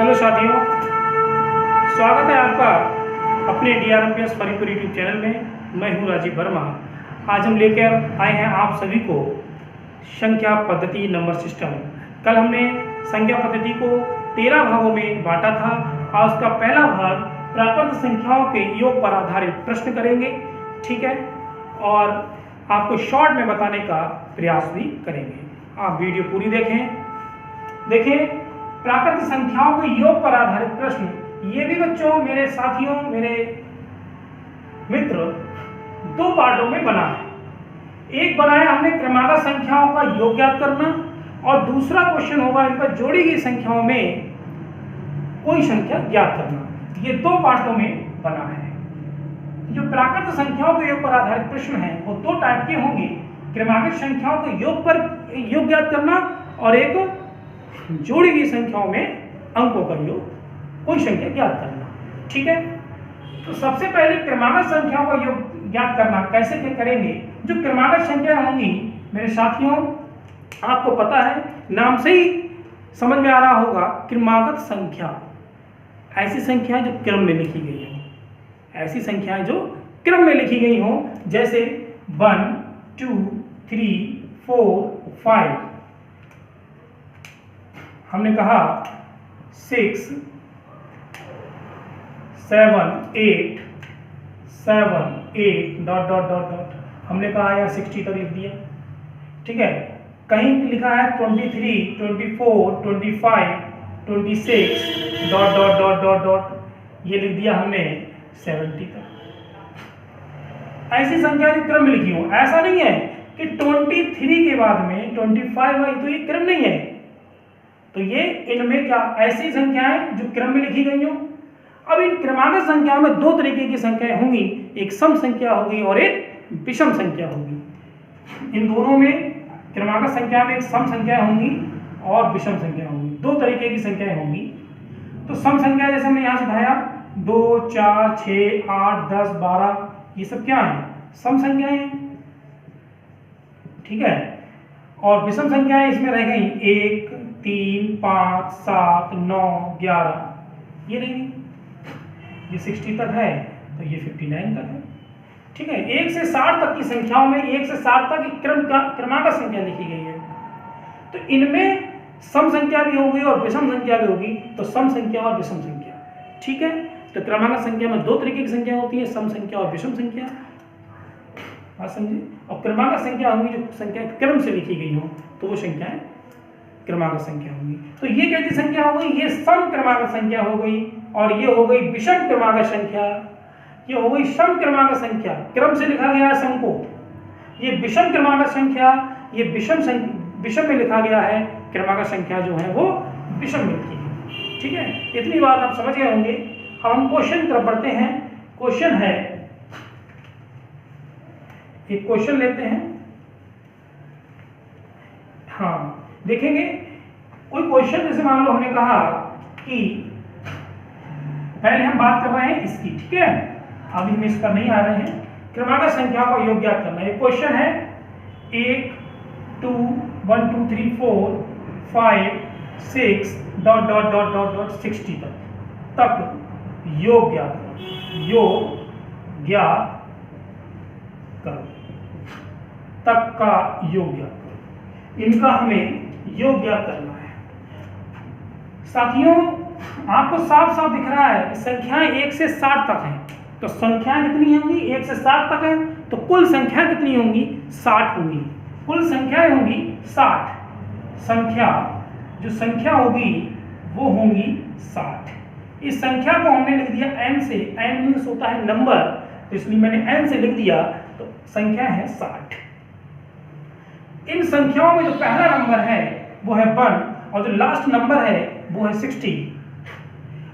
Hello साथियों, स्वागत है आपका अपने DRMPS फरीपुर यूट्यूब चैनल में। मैं हूं राजीव वर्मा। आज हम लेकर आए हैं आप सभी को संख्या पद्धति नंबर सिस्टम। कल हमने संख्या पद्धति को 13 भागों में बांटा था और उसका पहला भाग प्राकृत संख्याओं के योग पर आधारित प्रश्न करेंगे, ठीक है, और आपको शॉर्ट में बताने का प्रयास भी करेंगे। आप वीडियो पूरी देखें। प्राकृत संख्याओं के योग पर आधारित प्रश्न, ये भी बच्चों, मेरे साथियों, मेरे मित्र, दो पार्टों में बना है। एक बनाया हमने क्रमागत संख्याओं का योग ज्ञात करना, और दूसरा क्वेश्चन होगा इन पर जोड़ी गई संख्याओं में कोई संख्या ज्ञात करना। ये दो पार्टों में बना है। जो प्राकृत संख्याओं के योग पर आधारित प्रश्न है वो दो टाइप के होंगे, क्रमागत संख्याओं के योग पर योग ज्ञात करना और एक जोड़ी हुई संख्याओं में अंकों का योग, कोई संख्या ज्ञात करना, ठीक है। तो सबसे पहले क्रमागत संख्याओं का योग ज्ञात करना कैसे करेंगे। जो क्रमागत संख्या होंगी मेरे साथियों, आपको पता है, नाम से ही समझ में आ रहा होगा, क्रमागत संख्या ऐसी संख्याएं जो क्रम में लिखी गई है, ऐसी संख्याएं जो क्रम में लिखी गई हो, जैसे 1 2 3 4 5। हमने कहा 6 7 8 डॉट डॉट डॉट डॉट, हमने कहा या 60 तक लिख दिया, ठीक है। कहीं लिखा है 23 24 25 26 dot dot dot dot dot, ये लिख दिया हमने 70 तक। ऐसी संख्या जो क्रम में लिखी हो, ऐसा नहीं है कि 23 के बाद में 25 आई, तो ये क्रम नहीं है। तो ये इनमें क्या ऐसी संख्याएं जो क्रम में लिखी गई हो। अब इन क्रमागत संख्याओं में दो तरीके की संख्याएं होंगी, एक सम संख्या होगी और एक विषम संख्या होगी। इन दोनों में, क्रमागत संख्या में एक सम संख्या होंगी और विषम संख्या होंगी, दो तरीके की संख्याएं होंगी। तो सम संख्या जैसे हमने यहाँ से उठाया 2 4 6 8 10 12, ये सब क्या है, सम संख्याएं हैं, ठीक है। और विषम संख्याएं इसमें रह गई 1 3 5 7 9 11, ये नहीं, ये 60 तक है तो ये 59 तक है, ठीक है। 1 से 60 तक की संख्याओं में 1 से 60 तक की क्रमागत संख्या लिखी गई है। तो इनमें सम संख्या भी होगी और विषम संख्या भी होगी, तो सम संख्या और विषम संख्या, ठीक है। तो क्रमागत संख्या में दो तरीके की संख्या होती है, सम संख्या और विषम संख्या, बात समझे। और क्रमागत संख्या होगी जो संख्या क्रम से लिखी गई हो, तो वो संख्याएं क्रमागत संख्या होगी। तो ये कैसी संख्या हो गई, ये सम क्रमागत संख्या हो गई, और ये हो गई विषम क्रमागत संख्या। ये हो गई सम क्रमागत संख्या, क्रम से लिखा गया है सम को। ये विषम क्रमागत संख्या, ये विषम में लिखा गया है, क्रमागत संख्या जो है वो विषम में लिखी है, ठीक है। इतनी बात आप समझ गए होंगे। अब हम क्वेश्चन तरफ बढ़ते हैं। क्वेश्चन है, एक क्वेश्चन लेते हैं, हाँ देखेंगे। कोई क्वेश्चन जैसे मान लो हमने कहा कि पहले हम बात कर रहे हैं इसकी, ठीक है, अभी हम इस पर नहीं आ रहे हैं। क्रमागत संख्या का योग ज्ञात करना, ये क्वेश्चन है 1 2 1 2 3 4 5 6 dot dot dot dot dot 60 तक योग ज्ञात करो, योग ज्ञात करो, तक का योग ज्ञात करो। इनका हमें योग ज्ञात करना है। साथियों, आपको साफ साफ दिख रहा है कि संख्याएं 1 से 60 तक हैं, तो संख्याएं कितनी होंगी, 1 से 60 तक है, तो कुल संख्या कितनी होंगी, 60 होंगी। कुल संख्याएं होंगी 60, जो संख्या होगी वो होंगी 60। इस संख्या को हमने लिख दिया n से, n मीन्स होता है नंबर, तो इसलिए मैंने n से लिख दिया, तो संख्या है 60। इन संख्याओं में जो पहला नंबर है वो है 1 और जो लास्ट नंबर है वो है 60।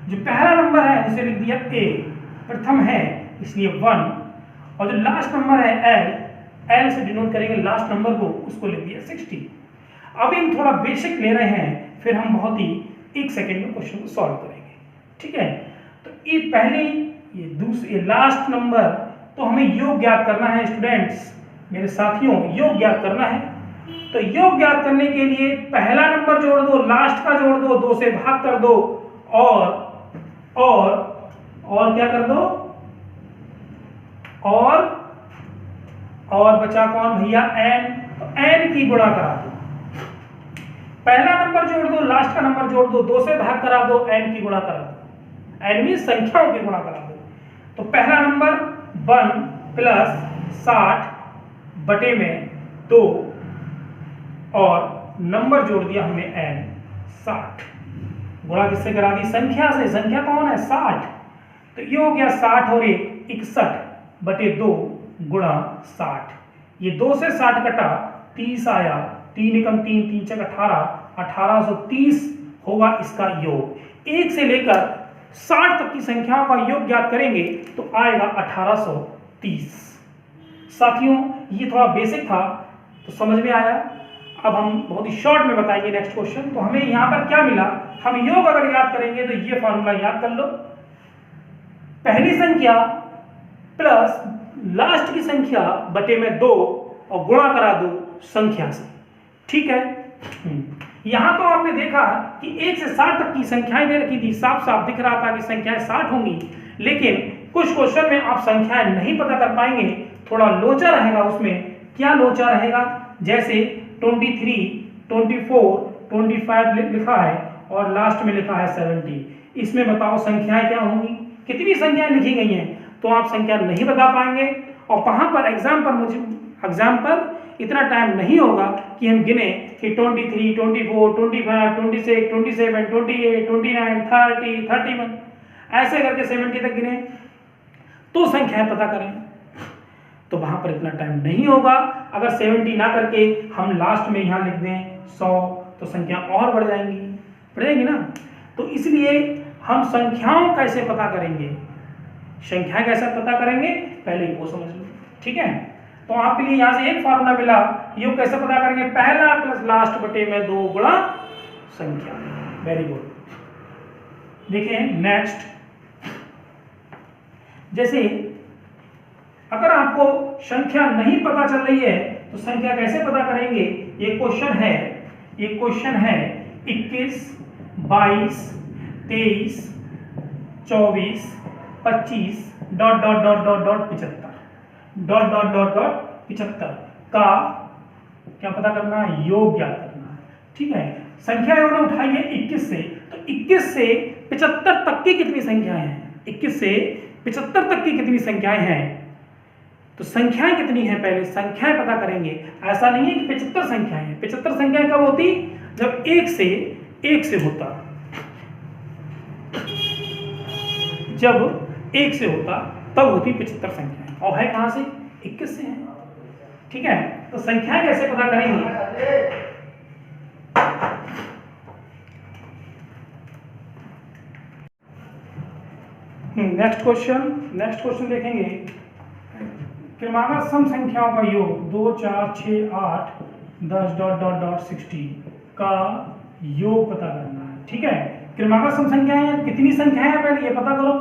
जो पहला नंबर है उसे लिख दिया a, प्रथम है इसलिए 1, और जो लास्ट नंबर है l से डिनोट करेंगे लास्ट नंबर को, उसको लिख दिया 60। अभी हम थोड़ा बेसिक ले रहे हैं, फिर हम बहुत ही 1 सेकेंड में क्वेश्चन को सॉल्व करेंगे, ठीक है। तो ये पहले, ये लास्ट नंबर, तो हमें योग ज्ञात करना है स्टूडेंट्स, मेरे साथियों, योग ज्ञात करना है। तो योग ज्ञात करने के लिए पहला नंबर जोड़ दो, लास्ट का जोड़ दो, 2 से भाग कर दो, और क्या कर दो, और बचा कौन भैया, n। तो n की गुणा करा दो, पहला नंबर जोड़ दो, लास्ट का नंबर जोड़ दो, 2 से भाग करा दो, n की गुणा करा दो, n मीन संख्याओं की गुणा करा दो। तो पहला नंबर 1 प्लस 60 बटे में 2 और नंबर जोड़ दिया हमने n 60, गुणा किससे करा दी, संख्या से। संख्या कौन है, 60। तो ये हो गया 60 और 1 61 बटे 2 गुणा 60। ये 2 से 60 कटा, 30 आया, 3 एकम 3, 3 छक 18, 1830 होगा इसका योग। 1 से लेकर 60 तक की संख्याओं का योग ज्ञात करेंगे तो आएगा 1830। साथियों ये थोड़ा बेसिक था तो समझ में आया। अब हम बहुत ही शॉर्ट में बताएंगे नेक्स्ट क्वेश्चन। तो हमें यहां पर क्या मिला, हम योग अगर याद करेंगे तो ये फॉर्मूला याद कर लो, पहली संख्या प्लस लास्ट की संख्या बटे में 2 और गुणा करा दो संख्या से, ठीक है। यहां तो आपने देखा कि 1 से 60 तक की संख्याएं दे रखी थी, साफ साफ दिख रहा था कि संख्याएं 60 होंगी, लेकिन कुछ क्वेश्चन में आप संख्याएं नहीं पता कर पाएंगे, थोड़ा लोचा रहेगा उसमें। क्या लोचा रहेगा, जैसे 23, 24, 25 लिखा है और लास्ट में लिखा है 70। इसमें बताओ संख्याएं क्या होंगी, कितनी संख्याएं लिखी गई हैं, तो आप संख्या नहीं बता पाएंगे। और वहां पर एग्जाम पर इतना टाइम नहीं होगा कि हम गिने कि 23, 24, 25, 26, 27, 28, 29, 30, 31 ऐसे करके 70 तक गिने तो संख्याएं पता करें, तो वहां पर इतना टाइम नहीं होगा। अगर 70 ना करके हम लास्ट में यहां लिख दें 100 तो संख्या और बढ़ जाएंगी ना। तो इसलिए हम संख्याओं कैसे पता करेंगे, संख्या कैसे पता करेंगे पहले वो समझ लो, ठीक है। तो आपके लिए यहां से एक फार्मूला मिला, योग कैसे पता करेंगे, पहला प्लस लास्ट बटे में 2 गुणा संख्या। Very good. देखिए नेक्स्ट, जैसे अगर आपको संख्या नहीं पता चल रही है तो संख्या कैसे पता करेंगे। ये क्वेश्चन है 21, 22, 23, 24, 25 dot dot dot dot dot 75 dot dot dot dot 75 का क्या पता करना है, योग ज्ञात करना है, ठीक है। संख्या इन्होंने उठाई है 21 से, तो 21 से 75 तक की कितनी संख्याएं हैं, 21 से 75 तक की कितनी संख्याएं हैं, तो संख्याएं कितनी हैं पहले संख्याएं पता करेंगे। ऐसा नहीं है कि 75 संख्याएं हैं, 75 संख्याएं कब होती, जब 1 से होता, जब 1 से होता तब होती 75 संख्याएं, और है कहां से, 21 से है, ठीक है। तो संख्याएं कैसे पता करेंगे, नेक्स्ट क्वेश्चन देखेंगे। क्रमागत सम संख्याओं का योग 2, 4, 6, 8, 10 डॉट डॉट डॉट 60 का योग पता करना है, ठीक है। क्रमागत सम संख्याएं हैं, कितनी संख्याएं हैं पहले ये पता करो।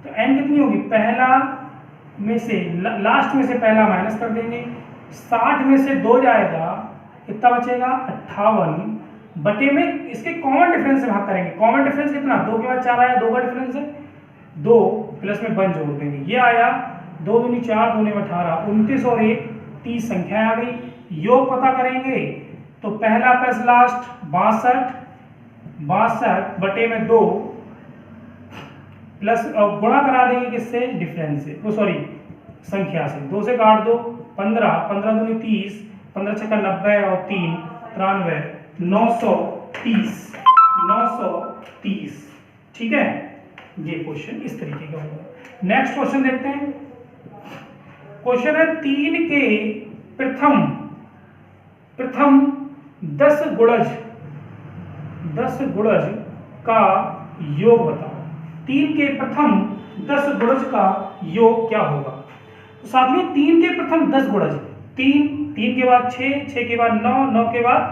तो n कितनी होगी, पहला में से लास्ट में से पहला माइनस कर देंगे, 60 में से 2 जाएगा, कितना बचेगा 58 बटे में इसके कॉमन डिफरेंस से भाग करेंगे। कॉमन डिफरेंस कितना, 2 के बाद 4 आया, 2 का डिफरेंस है, 2 प्लस में 1 जोड़ देंगे, ये आया 2 दूनी 4, 2 में 18, 29 और 1 30 संख्या आ गई। योग पता करेंगे तो पहला प्लस लास्ट 62 बटे में 2 प्लस गुणा करा देंगे किससे, डिफरेंस से, वो सॉरी संख्या से, 2 से काट दो 15, 15 दूनी 30, 15 छक्का 90 और 3 93, 930, ठीक है। ये क्वेश्चन इस तरीके का होगा। नेक्स्ट क्वेश्चन देखते हैं। क्वेश्चन है 3 के प्रथम 10 गुणज का योग बताओ। 3 के प्रथम 10 गुणज का योग क्या होगा। तो साथियों 3 के प्रथम 10 गुणज, 3 के बाद 6 के बाद 9 के बाद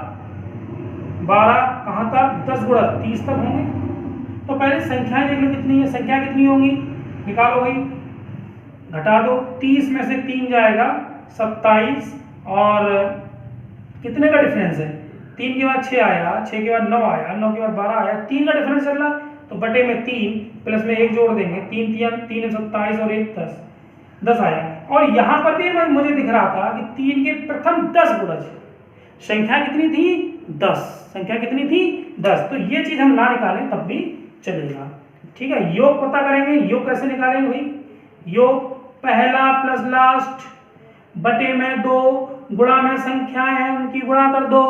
12, कहां तक 10 गुणज 30 तक होंगे। तो पहले संख्याएं देख लो कितनी है, संख्या कितनी होंगी, निकालो भाई, घटा दो, 30 में से 3 जाएगा 27 और कितने का डिफरेंस है, 3 के बाद 6 आया, 6 के बाद 9 आया, 9 के बाद 12 आया, 3 का डिफरेंस चल रहा, तो बटे में 3 प्लस में 1 जोड़ देंगे, 3 3 27 और 1 10 आया। और यहाँ पर भी मुझे दिख रहा था कि 3 के प्रथम 10 गुणज, संख्या कितनी थी 10, संख्या कितनी थी 10। तो ये चीज हम ना निकालें तब भी चलेगा, ठीक है। योग पता करेंगे, योग कैसे निकालेंगे भाई, योग पहला प्लस लास्ट बटे में 2 गुणा में संख्याएं हैं उनकी गुणा कर दो,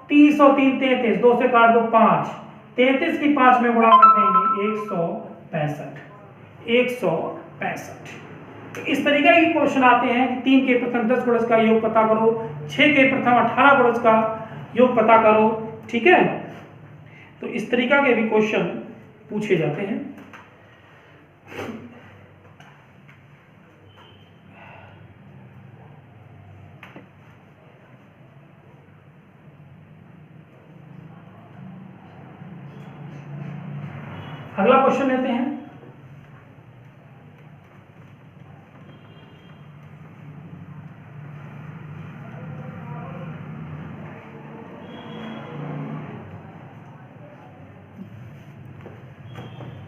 30 और 3 33, 2 से काट दो 5, 33 की 5 में गुणा कर देंगे 165, 165। तो इस तरीके के क्वेश्चन आते हैं कि 3 के प्रथम 10 गुणज का योग पता करो, 6 के प्रथम 18 गुणज का योग पता करो, ठीक है। तो इस तरीका के भी क्वेश्चन पूछे जाते हैं। अगला क्वेश्चन लेते हैं।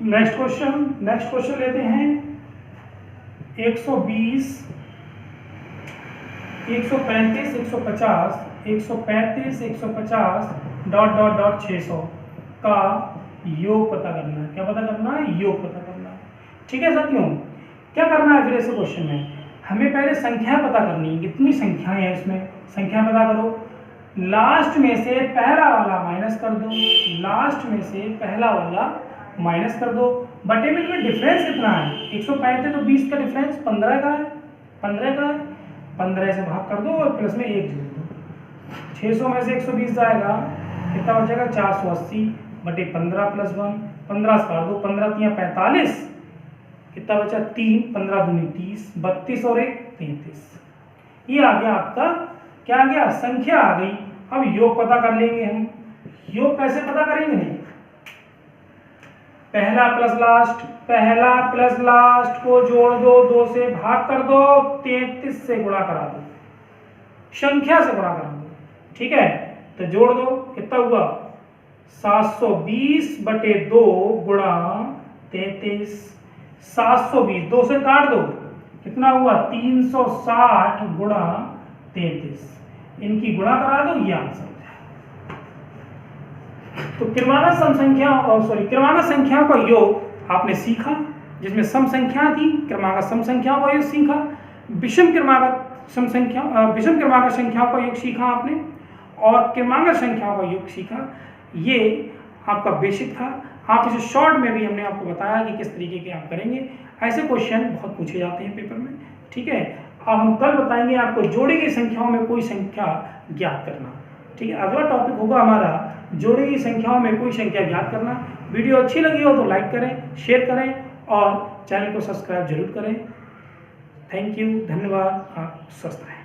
नेक्स्ट क्वेश्चन लेते हैं 120, 135, 150, 135, 150 डॉट डॉट डॉट 600 का योग पता करना है। क्या पता करना है, योग पता करना है, ठीक है साथियों। क्या करना है फिर ऐसे क्वेश्चन में, हमें पहले संख्या पता करनी है, कितनी संख्याएं हैं इसमें, संख्या पता करो। लास्ट में से पहला वाला माइनस कर दो, लास्ट में से पहला वाला माइनस कर दो, बटे में डिफरेंस कितना है 135, तो 20 का डिफरेंस 15 का है, 15 का है, 15 से भाग कर दो और प्लस में 1 जोड़ दो। 600 में से 120 जाएगा, कितना बचेगा 480 बटे 15 प्लस 1, 15 से काट दो, 15 3 45, कितना बचा 3, 15 दूनी 30, 32 और 1 33। ये आ गया आपका, क्या आ गया, संख्या आ गई। अब योग पता कर लेंगे हम। योग कैसे पता करेंगे, पहला प्लस लास्ट को जोड़ दो, 2 से भाग कर दो, 33 से गुणा करा दो, संख्या से गुणा करा दो, ठीक है। तो जोड़ दो, कितना हुआ 720 बटे 2 गुणा 33, 720, 2 से काट दो, कितना हुआ 360 गुणा 33, इनकी गुणा करा दो, ये आंसर। तो क्रिमागत सम संख्या और क्रिमागत संख्या का योग आपने सीखा, जिसमें सम संख्या थी, क्रिमागत सम संख्याओं का योग सीखा, विषम क्रिमागत सम संख्या, विषम क्रिमागत संख्याओं का योग सीखा आपने, और क्रिमागत संख्याओं का योग सीखा। ये आपका बेसिक था। आप इसे शॉर्ट में भी हमने आपको बताया कि किस तरीके के आप करेंगे। ऐसे क्वेश्चन बहुत पूछे जाते हैं पेपर में, ठीक है। अब हम कल बताएंगे आपको जोड़ी की संख्याओं में कोई संख्या ज्ञात करना, ठीक है। अगला टॉपिक होगा हमारा जोड़ी की संख्याओं में कोई संख्या ज्ञात करना। वीडियो अच्छी लगी हो तो लाइक करें, शेयर करें और चैनल को सब्सक्राइब जरूर करें। थैंक यू, धन्यवाद, आप स्वस्थ रहें।